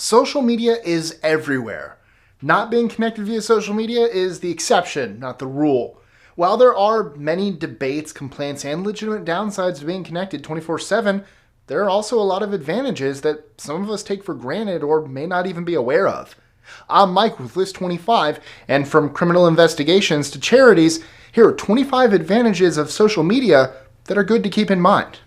Social media is everywhere. Not being connected via social media is the exception, not the rule. While there are many debates, complaints, and legitimate downsides to being connected 24/7, there are also a lot of advantages that some of us take for granted or may not even be aware of. I'm Mike with List 25, and from criminal investigations to charities, here are 25 advantages of social media that are good to keep in mind.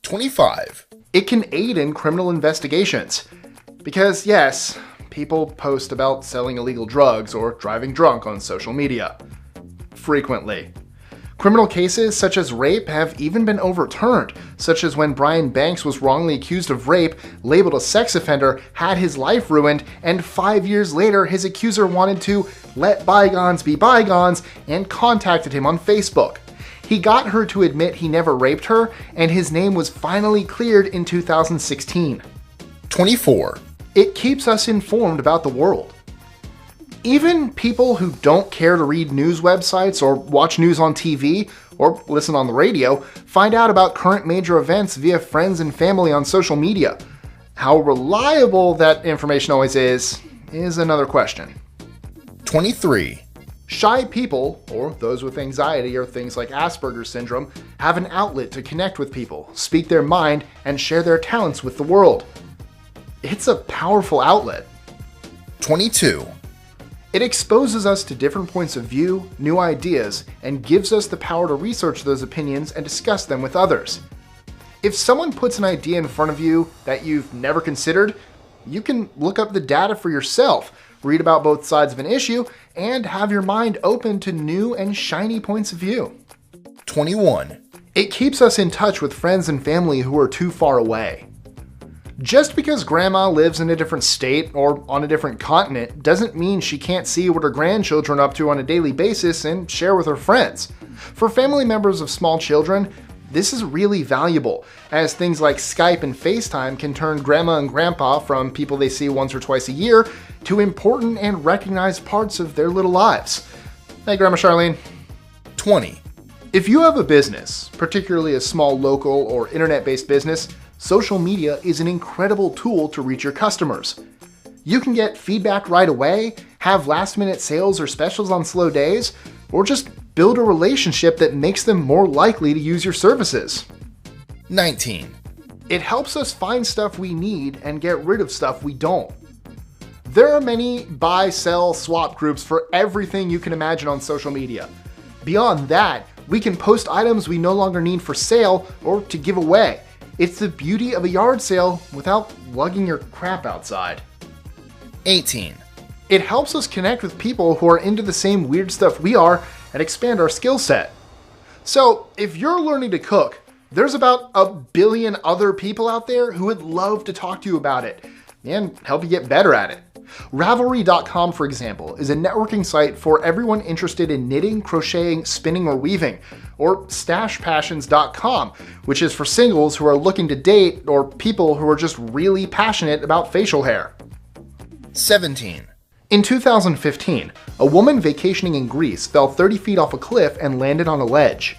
25. It can aid in criminal investigations. Because yes, people post about selling illegal drugs or driving drunk on social media. Frequently. Criminal cases such as rape have even been overturned, such as when Brian Banks was wrongly accused of rape, labeled a sex offender, had his life ruined, and 5 years later his accuser wanted to let bygones be bygones and contacted him on Facebook. He got her to admit he never raped her, and his name was finally cleared in 2016. 24. It keeps us informed about the world. Even people who don't care to read news websites or watch news on TV or listen on the radio find out about current major events via friends and family on social media. How reliable that information always is another question. 23. Shy people, or those with anxiety or things like Asperger's syndrome, have an outlet to connect with people, speak their mind, and share their talents with the world. It's a powerful outlet. 22. It exposes us to different points of view, new ideas, and gives us the power to research those opinions and discuss them with others. If someone puts an idea in front of you that you've never considered, you can look up the data for yourself, read about both sides of an issue, and have your mind open to new and shiny points of view. 21. It keeps us in touch with friends and family who are too far away. Just because grandma lives in a different state or on a different continent doesn't mean she can't see what her grandchildren are up to on a daily basis and share with her friends. For family members of small children, this is really valuable, as things like Skype and FaceTime can turn grandma and grandpa from people they see once or twice a year to important and recognized parts of their little lives. Hey, Grandma Charlene. 20. If you have a business, particularly a small local or internet-based business, social media is an incredible tool to reach your customers. You can get feedback right away, have last-minute sales or specials on slow days, or just build a relationship that makes them more likely to use your services. 19. It helps us find stuff we need and get rid of stuff we don't. There are many buy, sell, swap groups for everything you can imagine on social media. Beyond that, we can post items we no longer need for sale or to give away. It's the beauty of a yard sale without lugging your crap outside. 18. It helps us connect with people who are into the same weird stuff we are and expand our skill set. So, if you're learning to cook, there's about 1 billion other people out there who would love to talk to you about it and help you get better at it. Ravelry.com, for example, is a networking site for everyone interested in knitting, crocheting, spinning, or weaving. Or StashPassions.com, which is for singles who are looking to date or people who are just really passionate about facial hair. 17. In 2015, a woman vacationing in Greece fell 30 feet off a cliff and landed on a ledge.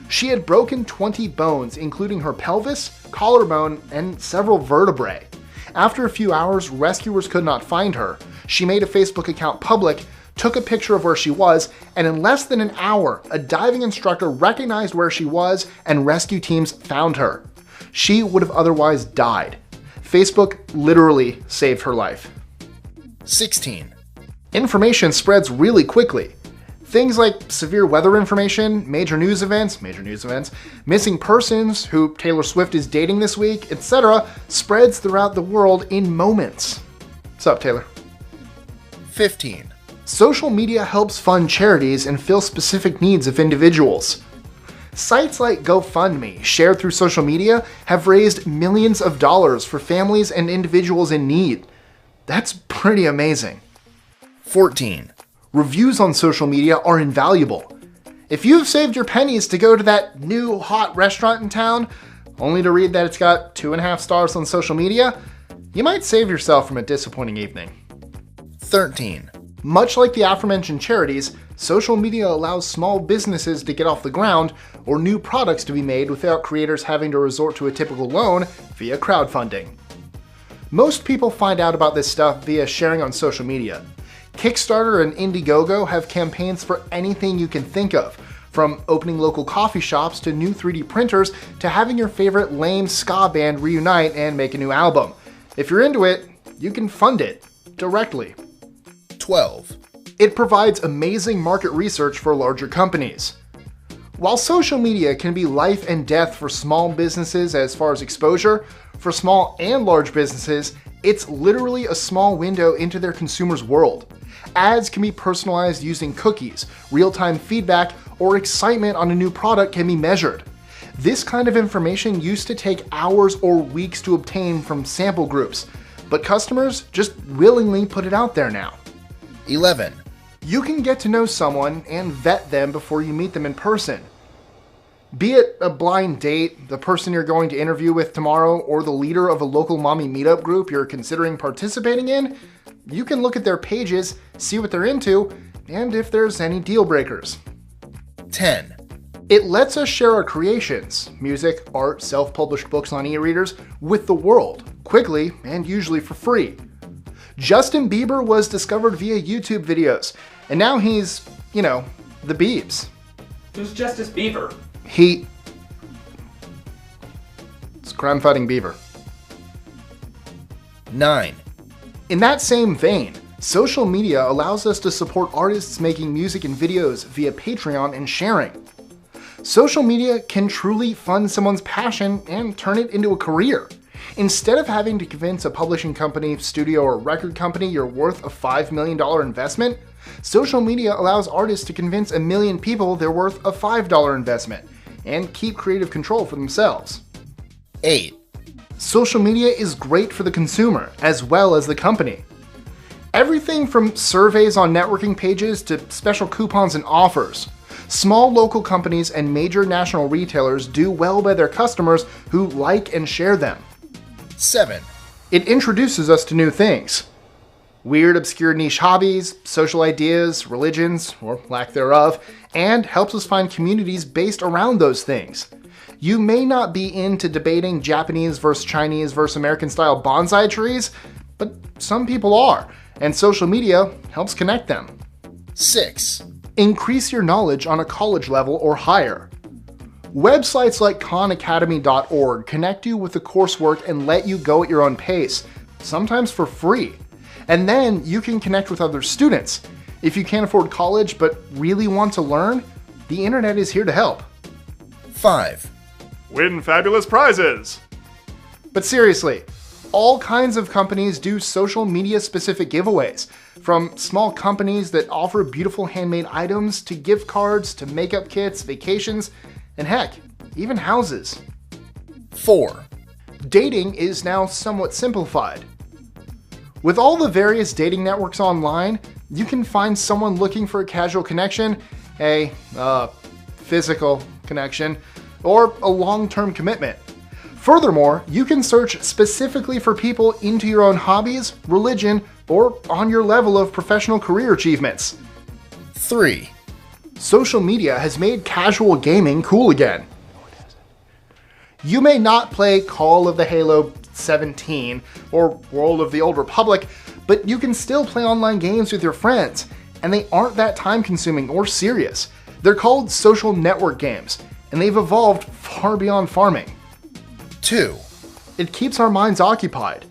She had broken 20 bones, including her pelvis, collarbone, and several vertebrae. After a few hours, rescuers could not find her. She made a Facebook account public, took a picture of where she was, and in less than an hour, a diving instructor recognized where she was and rescue teams found her. She would have otherwise died. Facebook literally saved her life. 16. Information spreads really quickly. Things like severe weather information, major news events, missing persons, who Taylor Swift is dating this week, etc., spreads throughout the world in moments. What's up, Taylor? 15. Social media helps fund charities and fill specific needs of individuals. Sites like GoFundMe, shared through social media, have raised millions of dollars for families and individuals in need. That's pretty amazing. 14. Reviews on social media are invaluable. If you've saved your pennies to go to that new hot restaurant in town, only to read that it's got 2.5 stars on social media, you might save yourself from a disappointing evening. 13. Much like the aforementioned charities, social media allows small businesses to get off the ground or new products to be made without creators having to resort to a typical loan via crowdfunding. Most people find out about this stuff via sharing on social media. Kickstarter and Indiegogo have campaigns for anything you can think of, from opening local coffee shops to new 3D printers to having your favorite lame ska band reunite and make a new album. If you're into it, you can fund it directly. 12. It provides amazing market research for larger companies. While social media can be life and death for small businesses as far as exposure, for small and large businesses, it's literally a small window into their consumers' world. Ads can be personalized using cookies, real-time feedback, or excitement on a new product can be measured. This kind of information used to take hours or weeks to obtain from sample groups, but customers just willingly put it out there now. 11. You can get to know someone and vet them before you meet them in person. Be it a blind date, the person you're going to interview with tomorrow, or the leader of a local mommy meetup group you're considering participating in, you can look at their pages, see what they're into, and if there's any deal breakers. 10. It lets us share our creations, music, art, self-published books on e-readers, with the world, quickly and usually for free. Justin Bieber was discovered via YouTube videos, and now he's, the Biebs. Who's Justice Bieber? It's crime-fighting Bieber. 9. In that same vein, social media allows us to support artists making music and videos via Patreon and sharing. Social media can truly fund someone's passion and turn it into a career. Instead of having to convince a publishing company, studio, or record company you're worth a $5 million investment, social media allows artists to convince 1 million people they're worth a $5 investment and keep creative control for themselves. 8. Social media is great for the consumer as well as the company. Everything from surveys on networking pages to special coupons and offers. Small local companies and major national retailers do well by their customers who like and share them. 7. It introduces us to new things. Weird, obscure niche hobbies, social ideas, religions, or lack thereof, and helps us find communities based around those things. You may not be into debating Japanese versus Chinese versus American style bonsai trees, but some people are, and social media helps connect them. 6. Increase your knowledge on a college level or higher. Websites like khanacademy.org connect you with the coursework and let you go at your own pace, sometimes for free. And then you can connect with other students. If you can't afford college but really want to learn, the internet is here to help. 5. Win fabulous prizes! But seriously, all kinds of companies do social media specific giveaways, from small companies that offer beautiful handmade items to gift cards to makeup kits, vacations, and heck, even houses. 4. Dating is now somewhat simplified. With all the various dating networks online, you can find someone looking for a casual connection, a physical connection, or a long-term commitment. Furthermore, you can search specifically for people into your own hobbies, religion, or on your level of professional career achievements. 3. Social media has made casual gaming cool again. You may not play Call of the Halo 17 or World of the Old Republic, but you can still play online games with your friends, and they aren't that time-consuming or serious. They're called social network games, and they've evolved far beyond farming. 2. It keeps our minds occupied.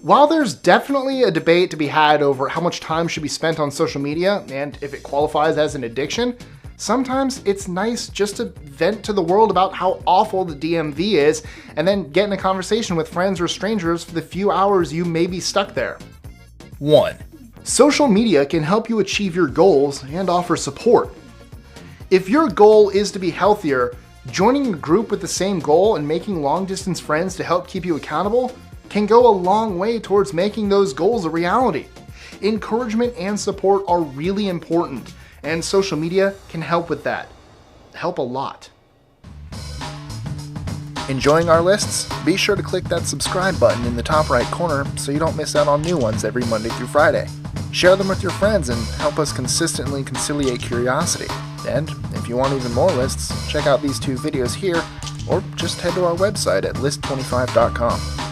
While there's definitely a debate to be had over how much time should be spent on social media and if it qualifies as an addiction, sometimes it's nice just to vent to the world about how awful the DMV is and then get in a conversation with friends or strangers for the few hours you may be stuck there. 1. Social media can help you achieve your goals and offer support. If your goal is to be healthier, joining a group with the same goal and making long-distance friends to help keep you accountable can go a long way towards making those goals a reality. Encouragement and support are really important, and social media can help with that. Help a lot. Enjoying our lists? Be sure to click that subscribe button in the top right corner so you don't miss out on new ones every Monday through Friday. Share them with your friends and help us consistently conciliate curiosity. And if you want even more lists, check out these 2 videos here, or just head to our website at list25.com.